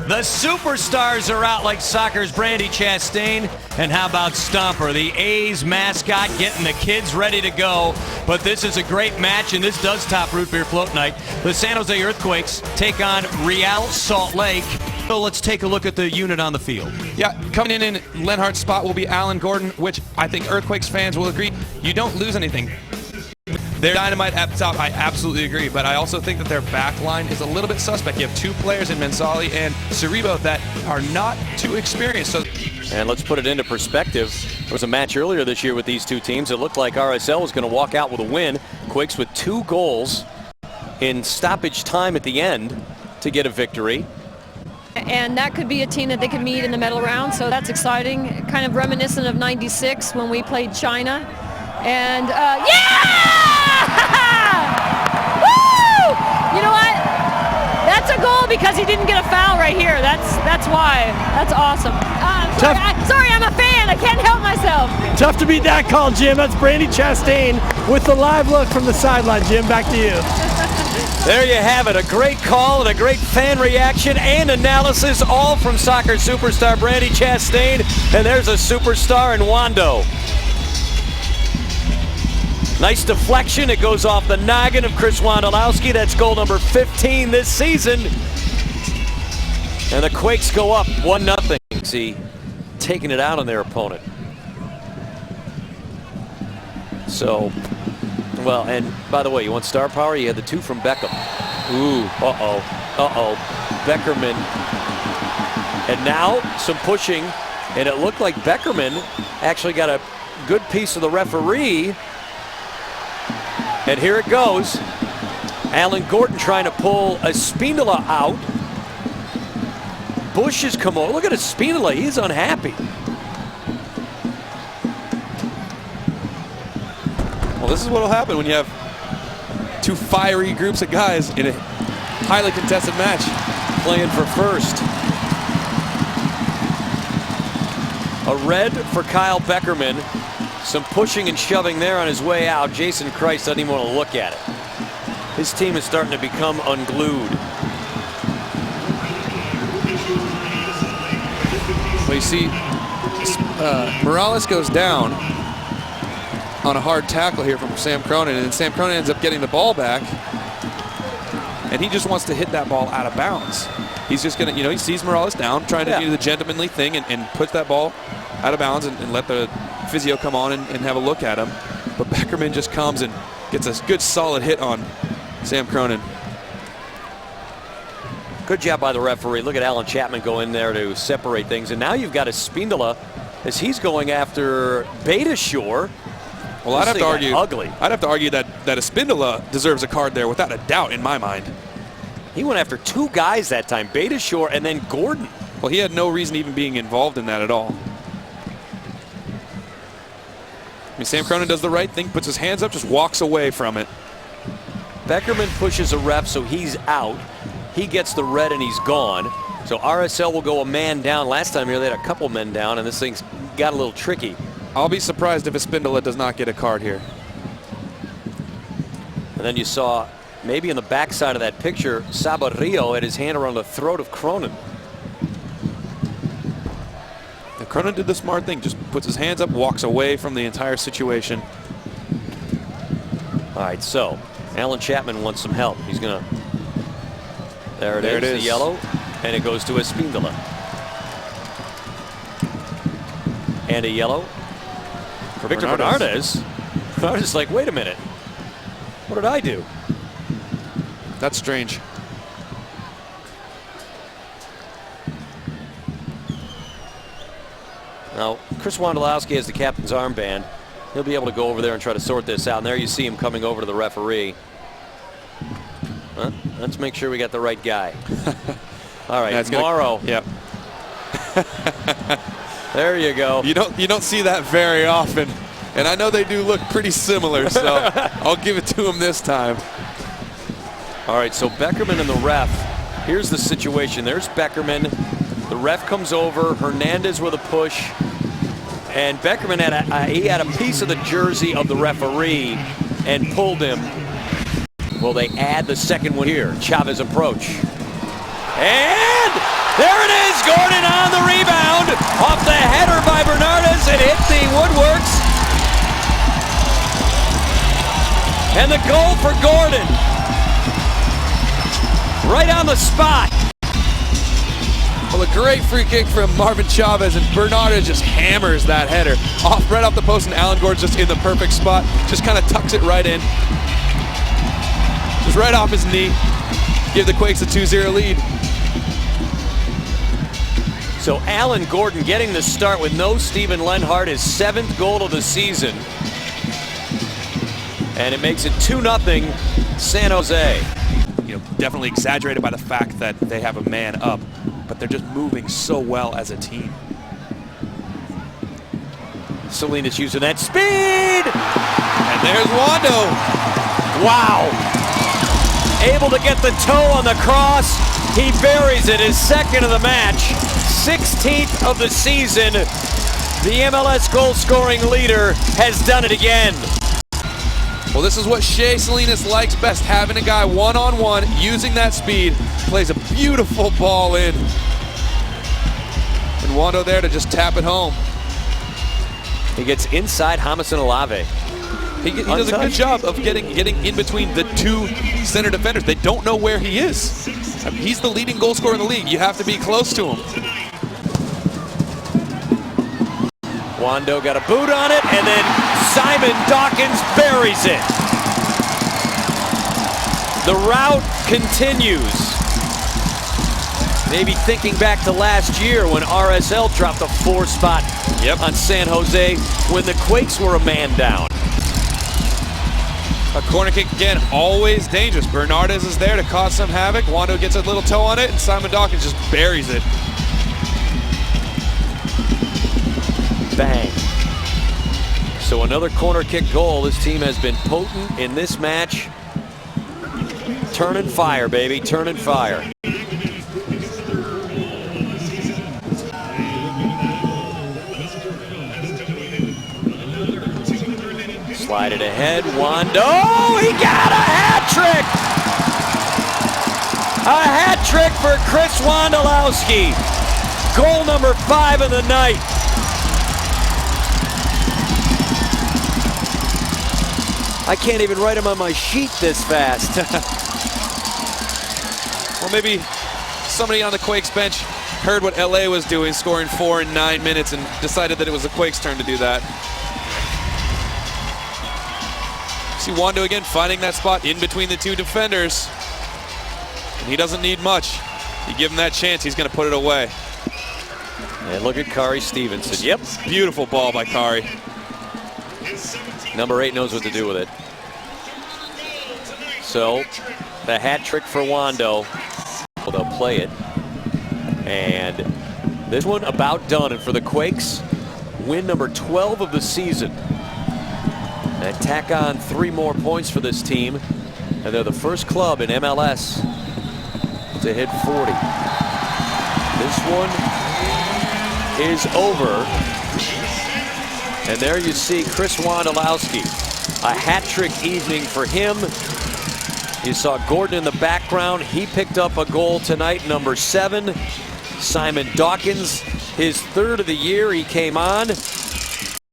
The superstars are out like soccer's Brandi Chastain. And how about Stomper, the A's mascot, getting the kids ready to go. But this is a great match, and this does top Root Beer Float Night. The San Jose Earthquakes take on Real Salt Lake. So let's take a look at the unit on the field. Yeah, coming in Lenhart's spot will be Alan Gordon, which I think Earthquakes fans will agree, you don't lose anything. They're dynamite at the top, I absolutely agree, but I also think that their back line is a little bit suspect. You have two players in Mensali and Siribo that are not too experienced. And let's put it into perspective. There was a match earlier this year with these two teams. It looked like RSL was going to walk out with a win. Quakes with 2 goals in stoppage time at the end to get a victory. And that could be a team that they could meet in the medal round, so that's exciting. Kind of reminiscent of '96 when we played China. And yeah! Woo! You know what? That's a goal because he didn't get a foul right here. That's why. That's awesome. Sorry, I'm a fan. I can't help myself. Tough to beat that call, Jim. That's Brandi Chastain with the live look from the sideline. Jim, back to you. There you have it. A great call and a great fan reaction and analysis, all from soccer superstar Brandi Chastain. And there's a superstar in Wando. Nice deflection. It goes off the noggin of Chris Wondolowski. That's goal number 15 this season. And the Quakes go up 1-0. See, taking it out on their opponent. So, well, and by the way, you want star power? You had the 2 from Beckham. Ooh, Beckerman. And now some pushing, and it looked like Beckerman actually got a good piece of the referee. And here it goes. Alan Gordon trying to pull a Spindola out. Bush has come over. Look at Spindola. He's unhappy. Well, this is what will happen when you have 2 fiery groups of guys in a highly contested match playing for first. A red for Kyle Beckerman. Some pushing and shoving there on his way out. Jason Christ doesn't even want to look at it. His team is starting to become unglued. Well, you see, Morales goes down on a hard tackle here from Sam Cronin, and Sam Cronin ends up getting the ball back, and he just wants to hit that ball out of bounds. He's just going to, he sees Morales down, trying to do the gentlemanly thing and puts that ball out of bounds and let the physio come on and have a look at him. But Beckerman just comes and gets a good solid hit on Sam Cronin. Good job by the referee. Look at Alan Chapman go in there to separate things. And now you've got a Spindola as he's going after Beta Shore. Well, I'd have to argue ugly. I'd have to argue that a Spindola deserves a card there without a doubt in my mind. He went after 2 guys that time, Beta Shore and then Gordon. Well, he had no reason even being involved in that at all. I mean, Sam Cronin does the right thing, puts his hands up, just walks away from it. Beckerman pushes a ref, so he's out. He gets the red and he's gone. So RSL will go a man down. Last time here they had a couple men down, and this thing's got a little tricky. I'll be surprised if Espindola does not get a card here. And then you saw, maybe in the backside of that picture, Sabarillo had his hand around the throat of Cronin. Cronin did the smart thing, just puts his hands up, walks away from the entire situation. All right, so Alan Chapman wants some help. He's gonna, there it is, the yellow, and it goes to Espindola. And a yellow for Victor Bernardes. Bernardes is like, wait a minute, what did I do? That's strange. Now, Chris Wondolowski has the captain's armband. He'll be able to go over there and try to sort this out. And there you see him coming over to the referee. Let's make sure we got the right guy. All right, Morrow. Yep. There you go. You don't see that very often, and I know they do look pretty similar, so I'll give it to him this time. All right, so Beckerman and the ref. Here's the situation. There's Beckerman. The ref comes over. Hernandez with a push. And Beckerman had a piece of the jersey of the referee and pulled him. Will they add the second one here? Chavez approach. And there And the goal for Gordon. Right on the spot. Well, a great free kick from Marvin Chavez, and Bernardo just hammers that header right off the post, and Alan Gordon's just in the perfect spot. Just kind of tucks it right in. Just right off his knee. Give the Quakes a 2-0 lead. So Alan Gordon getting the start with no Steven Lenhart, his 7th goal of the season. And it makes it 2-0 San Jose. You know, definitely exaggerated by the fact that they have a man up, but they're just moving so well as a team. Salinas using that speed. And there's Wando. Wow. Able to get the toe on the cross. He buries it, his 2nd of the match. 16th of the season. The MLS goal scoring leader has done it again. Well, this is what Shea Salinas likes best, having a guy one-on-one, using that speed, plays a beautiful ball in. And Wando there to just tap it home. He gets inside Jamison Olave. He does a good job of getting in between the two center defenders. They don't know where he is. I mean, he's the leading goal scorer in the league. You have to be close to him. Wando got a boot on it, and then Simon Dawkins buries it. The rout continues. Maybe thinking back to last year when RSL dropped a 4 spot on San Jose when the Quakes were a man down. A corner kick again, always dangerous. Bernardes is there to cause some havoc. Wando gets a little toe on it, and Simon Dawkins just buries it. Bang. So another corner kick goal. This team has been potent in this match. Turning fire, baby, turning fire. Slide it ahead, Wando, he got a hat trick! A hat trick for Chris Wondolowski. Goal number 5 of the night. I can't even write him on my sheet this fast. Well, maybe somebody on the Quakes bench heard what LA was doing, scoring 4 in 9 minutes, and decided that it was the Quakes' turn to do that. See Wando again finding that spot in between the two defenders. And he doesn't need much. You give him that chance, he's going to put it away. And look at Kari Stevenson. Yep. Beautiful ball by Kari. Number 8 knows what to do with it. So the hat trick for Wando. Well, they'll play it. And this one about done. And for the Quakes, win number 12 of the season. And tack on 3 more points for this team. And they're the first club in MLS to hit 40. This one is over. And there you see Chris Wondolowski. A hat-trick evening for him. You saw Gordon in the background. He picked up a goal tonight, number 7. Simon Dawkins, his 3rd of the year. He came on.